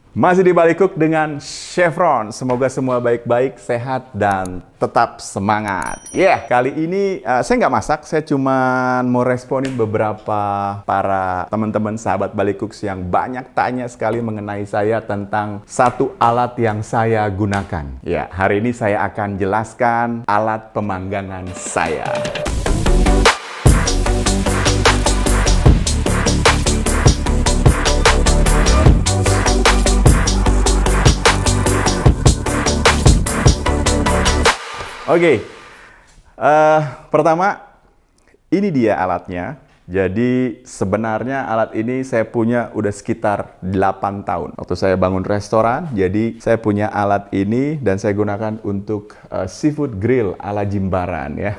Masih di Balik Cook dengan Chef Ron. Semoga semua baik-baik, sehat, dan tetap semangat. Kali ini saya nggak masak, saya cuma mau responin beberapa para teman-teman sahabat Balik Cooks yang banyak tanya sekali mengenai saya tentang satu alat yang saya gunakan. Hari ini saya akan jelaskan alat pemanggangan saya. Pertama, ini dia alatnya. Jadi sebenarnya alat ini saya punya udah sekitar 8 tahun. Waktu saya bangun restoran, jadi saya punya alat ini dan saya gunakan untuk seafood grill ala Jimbaran ya.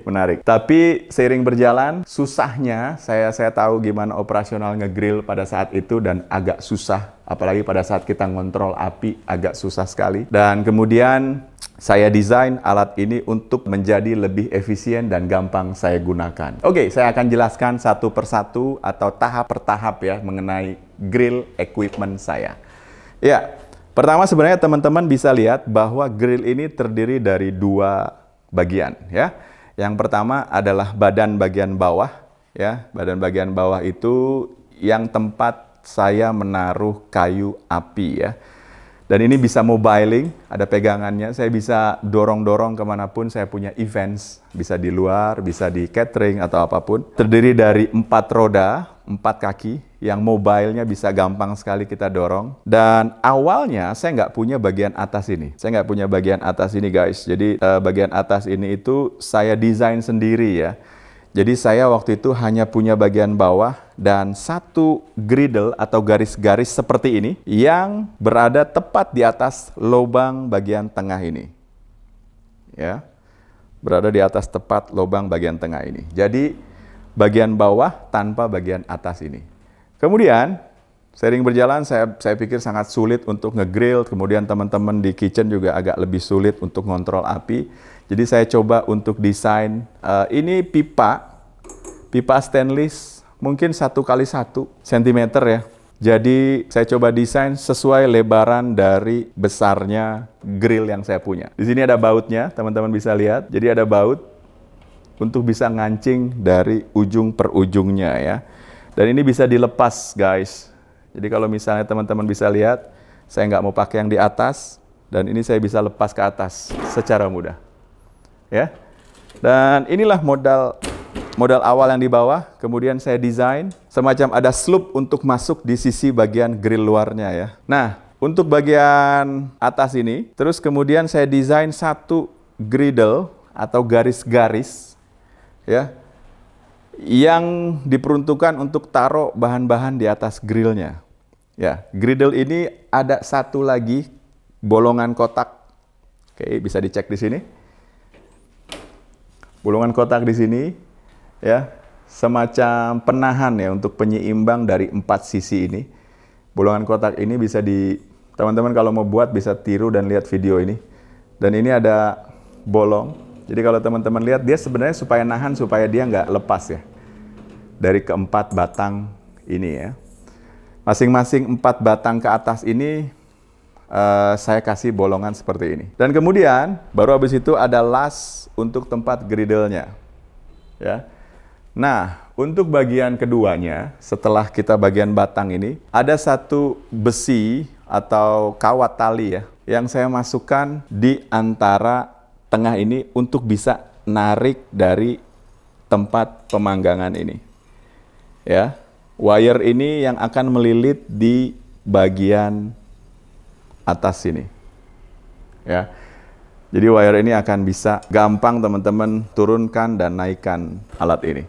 Menarik. Tapi seiring berjalan, susahnya saya tahu gimana operasional ngegrill pada saat itu dan agak susah. Apalagi pada saat kita ngontrol api, agak susah sekali. Dan kemudian saya desain alat ini untuk menjadi lebih efisien dan gampang saya gunakan. Saya akan jelaskan satu persatu atau tahap per tahap ya mengenai grill equipment saya. Pertama sebenarnya teman-teman bisa lihat bahwa grill ini terdiri dari dua bagian ya. Yang pertama adalah badan bagian bawah ya. Badan bagian bawah itu yang tempat saya menaruh kayu api ya. Dan ini bisa mobiling, ada pegangannya. Saya bisa dorong-dorong kemanapun saya punya events. Bisa di luar, bisa di catering atau apapun. Terdiri dari 4 roda, 4 kaki. Yang mobilenya bisa gampang sekali kita dorong. Dan awalnya saya nggak punya bagian atas ini. Saya nggak punya bagian atas ini guys. Jadi bagian atas ini itu saya desain sendiri ya. Jadi saya waktu itu hanya punya bagian bawah dan satu griddle atau garis-garis seperti ini yang berada tepat di atas lubang bagian tengah ini. Ya. Berada di atas tepat lubang bagian tengah ini. Jadi bagian bawah tanpa bagian atas ini. Kemudian seiring berjalan saya pikir sangat sulit untuk ngegrill, kemudian teman-teman di kitchen juga agak lebih sulit untuk ngontrol api. Jadi saya coba untuk desain, ini pipa stainless mungkin 1 kali 1 cm ya. Jadi saya coba desain sesuai lebaran dari besarnya grill yang saya punya. Di sini ada bautnya, teman-teman bisa lihat. Jadi ada baut untuk bisa ngancing dari ujung per ujungnya ya. Dan ini bisa dilepas guys. Jadi kalau misalnya teman-teman bisa lihat, saya nggak mau pakai yang di atas, dan ini saya bisa lepas ke atas secara mudah. Ya, dan inilah modal awal yang di bawah. Kemudian saya desain semacam ada slope untuk masuk di sisi bagian grill luarnya ya. Nah, untuk bagian atas ini, terus kemudian saya desain satu griddle atau garis-garis ya, yang diperuntukkan untuk taruh bahan-bahan di atas grillnya. Ya, griddle ini ada satu lagi bolongan kotak. Bisa dicek di sini. Bolongan kotak di sini ya, semacam penahan ya untuk penyeimbang dari 4 sisi ini. Bolongan kotak ini bisa teman-teman kalau mau buat bisa tiru dan lihat video ini. Dan ini ada bolong. Jadi kalau teman-teman lihat, dia sebenarnya supaya nahan, supaya dia nggak lepas ya. Dari keempat batang ini ya. Masing-masing 4 batang ke atas ini saya kasih bolongan seperti ini. Dan kemudian baru habis itu ada las untuk tempat griddle-nya. Ya. Nah, untuk bagian keduanya, setelah kita bagian batang ini, ada satu besi atau kawat tali ya, yang saya masukkan di antara tengah ini untuk bisa narik dari tempat pemanggangan ini. Ya. Wire ini yang akan melilit di bagian atas sini. Ya. Jadi wire ini akan bisa gampang teman-teman turunkan dan naikkan alat ini.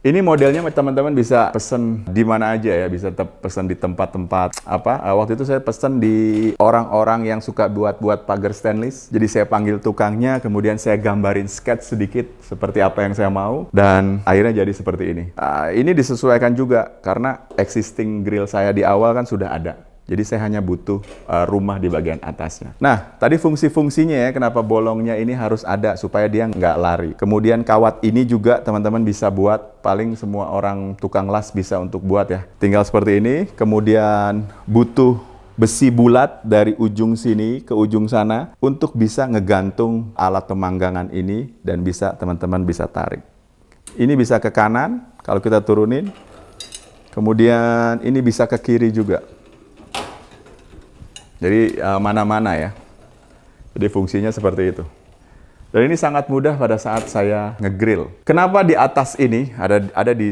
Ini modelnya teman-teman bisa pesen di mana aja ya, bisa pesen di tempat-tempat waktu itu saya pesen di orang-orang yang suka buat pagar stainless. Jadi saya panggil tukangnya, kemudian saya gambarin sketch sedikit seperti apa yang saya mau, dan akhirnya jadi seperti ini. Ini disesuaikan juga karena existing grill saya di awal kan sudah ada. Jadi saya hanya butuh rumah di bagian atasnya. Nah, tadi fungsi-fungsinya ya, kenapa bolongnya ini harus ada supaya dia nggak lari. Kemudian kawat ini juga teman-teman bisa buat, paling semua orang tukang las bisa untuk buat ya. Tinggal seperti ini, kemudian butuh besi bulat dari ujung sini ke ujung sana untuk bisa ngegantung alat pemanggangan ini dan bisa teman-teman bisa tarik. Ini bisa ke kanan kalau kita turunin. Kemudian ini bisa ke kiri juga. Jadi mana-mana ya. Jadi fungsinya seperti itu. Dan ini sangat mudah pada saat saya ngegrill. Kenapa di atas ini ada di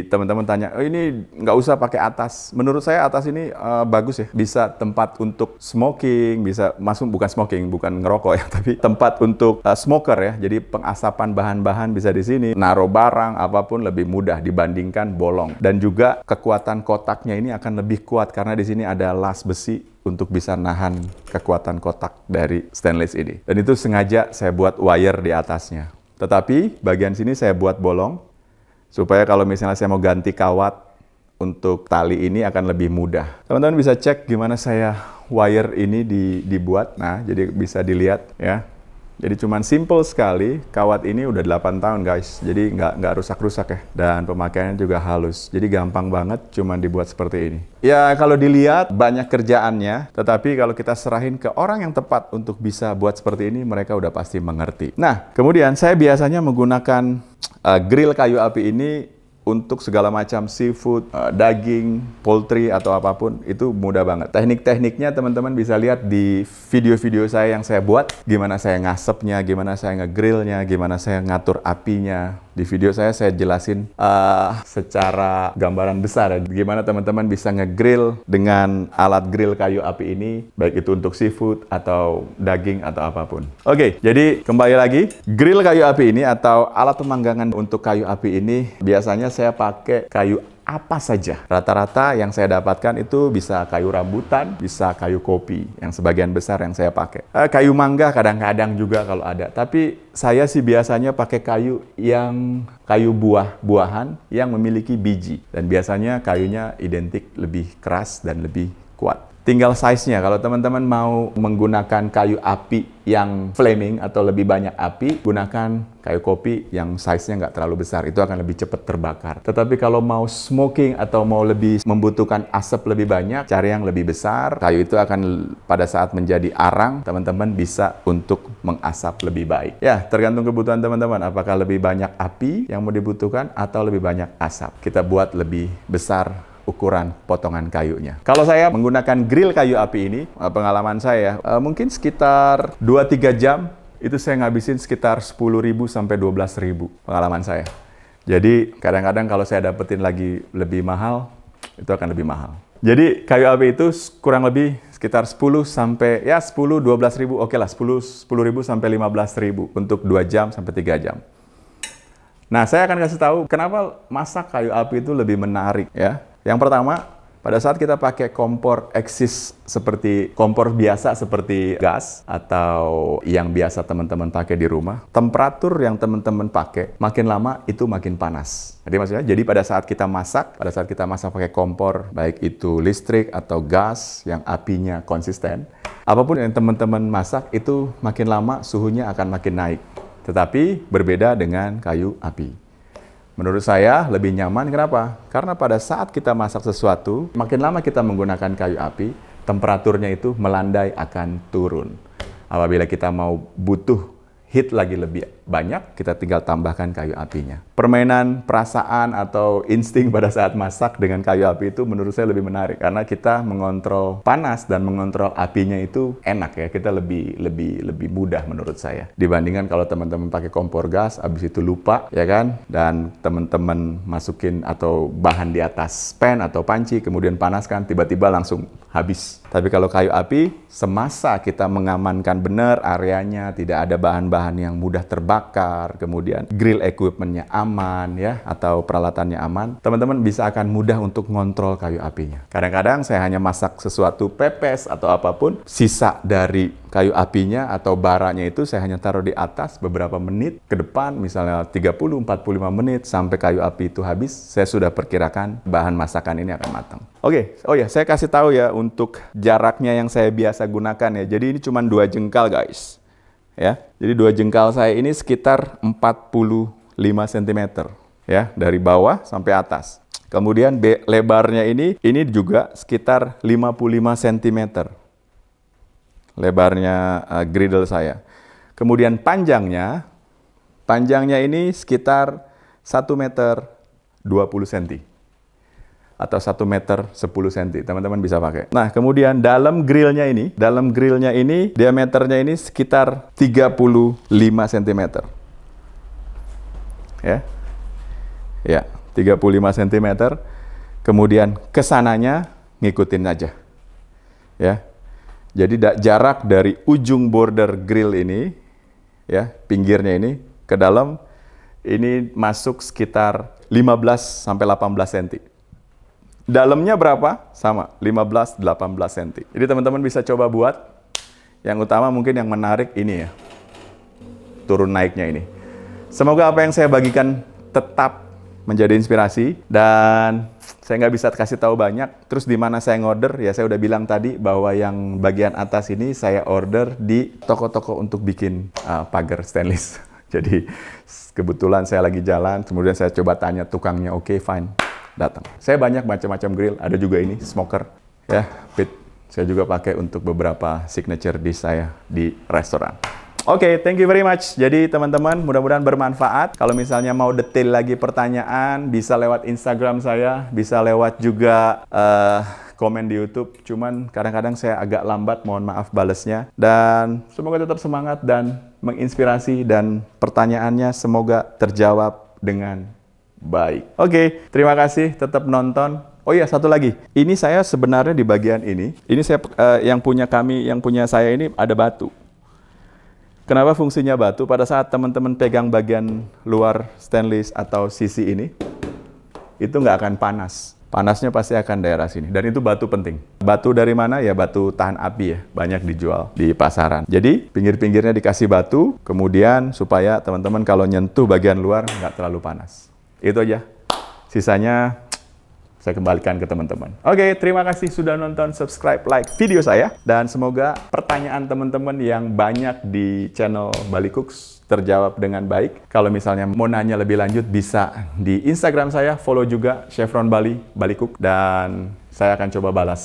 teman-teman tanya, oh, ini nggak usah pakai atas. Menurut saya atas ini bagus ya, bisa tempat untuk smoking, bisa masuk bukan smoking, bukan ngerokok ya, tapi tempat untuk smoker ya. Jadi pengasapan bahan-bahan bisa di sini, naruh barang apapun lebih mudah dibandingkan bolong. Dan juga kekuatan kotaknya ini akan lebih kuat karena di sini ada las besi untuk bisa nahan kekuatan kotak dari stainless ini. Dan itu sengaja saya buat wire di atasnya. Tetapi bagian sini saya buat bolong, supaya kalau misalnya saya mau ganti kawat untuk tali ini akan lebih mudah. Teman-teman bisa cek gimana saya wire ini dibuat. Nah, jadi bisa dilihat ya. Jadi cuman simple sekali, kawat ini udah 8 tahun guys, jadi nggak rusak-rusak ya. Dan pemakaiannya juga halus, jadi gampang banget cuman dibuat seperti ini. Ya kalau dilihat banyak kerjaannya, tetapi kalau kita serahin ke orang yang tepat untuk bisa buat seperti ini, mereka udah pasti mengerti. Nah, kemudian saya biasanya menggunakan grill kayu api ini untuk segala macam seafood, daging, poultry, atau apapun, itu mudah banget. Teknik-tekniknya teman-teman bisa lihat di video-video saya yang saya buat, gimana saya ngasepnya, gimana saya ngegrillnya, gimana saya ngatur apinya. Di video saya jelasin secara gambaran besar ya, gimana teman-teman bisa ngegrill dengan alat grill kayu api ini, baik itu untuk seafood atau daging atau apapun. Oke, jadi kembali lagi, grill kayu api ini atau alat pemanggangan untuk kayu api ini biasanya saya pakai kayu apa saja. Rata-rata yang saya dapatkan itu bisa kayu rambutan, bisa kayu kopi, yang sebagian besar yang saya pakai. Kayu mangga kadang-kadang juga kalau ada. Tapi saya sih biasanya pakai kayu buah-buahan yang memiliki biji. Dan biasanya kayunya identik lebih keras dan lebih kuat. Tinggal size-nya, kalau teman-teman mau menggunakan kayu api yang flaming atau lebih banyak api, gunakan kayu kopi yang size-nya nggak terlalu besar, itu akan lebih cepat terbakar. Tetapi kalau mau smoking atau mau lebih membutuhkan asap lebih banyak, cari yang lebih besar, kayu itu akan pada saat menjadi arang, teman-teman bisa untuk mengasap lebih baik. Ya, tergantung kebutuhan teman-teman, apakah lebih banyak api yang mau dibutuhkan atau lebih banyak asap. Kita buat lebih besar ukuran potongan kayunya. Kalau saya menggunakan grill kayu api ini, pengalaman saya mungkin sekitar 2-3 jam itu saya ngabisin sekitar 10.000 sampai 12.000 pengalaman saya. Jadi kadang-kadang kalau saya dapetin lagi lebih mahal, itu akan lebih mahal. Jadi kayu api itu kurang lebih sekitar 10 sampai ya 10-12.000, oke lah 10.000 sampai 15.000 untuk 2 jam sampai 3 jam. Nah, saya akan kasih tahu kenapa masak kayu api itu lebih menarik ya. Yang pertama, pada saat kita pakai kompor eksis seperti kompor biasa seperti gas atau yang biasa teman-teman pakai di rumah, temperatur yang teman-teman pakai makin lama itu makin panas. Jadi maksudnya, pada saat kita masak pakai kompor, baik itu listrik atau gas yang apinya konsisten, apapun yang teman-teman masak itu makin lama suhunya akan makin naik. Tetapi berbeda dengan kayu api. Menurut saya lebih nyaman, kenapa? Karena pada saat kita masak sesuatu, makin lama kita menggunakan kayu api, temperaturnya itu melandai akan turun. Apabila kita mau butuh heat lagi lebih banyak, kita tinggal tambahkan kayu apinya. Permainan perasaan atau insting pada saat masak dengan kayu api itu menurut saya lebih menarik. Karena kita mengontrol panas dan mengontrol apinya itu enak ya. Kita lebih mudah menurut saya. Dibandingkan kalau teman-teman pakai kompor gas, habis itu lupa ya kan. Dan teman-teman masukin atau bahan di atas pan atau panci, kemudian panaskan, tiba-tiba langsung habis. Tapi kalau kayu api, semasa kita mengamankan benar areanya, tidak ada bahan-bahan yang mudah terbakar, kemudian grill equipment-nya aman ya, atau peralatannya aman, teman-teman bisa akan mudah untuk ngontrol kayu apinya. Kadang-kadang saya hanya masak sesuatu pepes atau apapun, sisa dari kayu apinya atau baranya itu saya hanya taruh di atas beberapa menit ke depan, misalnya 30-45 menit sampai kayu api itu habis, saya sudah perkirakan bahan masakan ini akan matang. Oke, oh ya, saya kasih tahu ya untuk jaraknya yang saya biasa gunakan ya. Jadi ini cuma 2 jengkal guys. Ya, jadi 2 jengkal saya ini sekitar 45 cm ya, dari bawah sampai atas. Kemudian lebarnya ini juga sekitar 55 cm. Lebarnya griddle saya. Kemudian panjangnya ini sekitar 1 meter 20 cm. Atau 1 meter 10 cm. Teman-teman bisa pakai. Nah, kemudian dalam grillnya ini diameternya ini sekitar 35 cm. Ya, 35 cm. Kemudian kesananya ngikutin aja. Ya. Jadi jarak dari ujung border grill ini, ya, pinggirnya ini ke dalam ini masuk sekitar 15 sampai 18 cm. Dalamnya berapa? Sama, 15-18 cm. Jadi teman-teman bisa coba buat. Yang utama mungkin yang menarik ini ya. Turun naiknya ini. Semoga apa yang saya bagikan tetap menjadi inspirasi, dan saya nggak bisa kasih tahu banyak. Terus di mana saya ngorder, ya saya udah bilang tadi bahwa yang bagian atas ini saya order di toko-toko untuk bikin pagar stainless. Jadi kebetulan saya lagi jalan, kemudian saya coba tanya tukangnya, oke, fine, datang. Saya banyak macam-macam grill, ada juga ini smoker, ya, pit. Saya juga pakai untuk beberapa signature dish saya di restoran. Oke, thank you very much. Jadi teman-teman, mudah-mudahan bermanfaat. Kalau misalnya mau detail lagi pertanyaan, bisa lewat Instagram saya, bisa lewat juga komen di YouTube. Cuman kadang-kadang saya agak lambat, mohon maaf balesnya. Dan semoga tetap semangat dan menginspirasi, dan pertanyaannya semoga terjawab dengan baik. Oke, terima kasih, tetap nonton. Oh iya, satu lagi. Ini saya sebenarnya di bagian ini saya yang punya saya ini ada batu. Kenapa fungsinya batu? Pada saat teman-teman pegang bagian luar stainless atau sisi ini, itu nggak akan panas. Panasnya pasti akan daerah sini. Dan itu batu penting. Batu dari mana? Ya batu tahan api ya. Banyak dijual di pasaran. Jadi pinggir-pinggirnya dikasih batu, kemudian supaya teman-teman kalau nyentuh bagian luar nggak terlalu panas. Itu aja. Sisanya saya kembalikan ke teman-teman. Oke, terima kasih sudah nonton, subscribe, like video saya. Dan semoga pertanyaan teman-teman yang banyak di channel Bali Cooks terjawab dengan baik. Kalau misalnya mau nanya lebih lanjut, bisa di Instagram saya, follow juga Chevron Bali, Bali Cook. Dan saya akan coba balas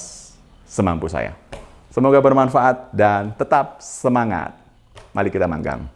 semampu saya. Semoga bermanfaat dan tetap semangat. Mari kita manggang.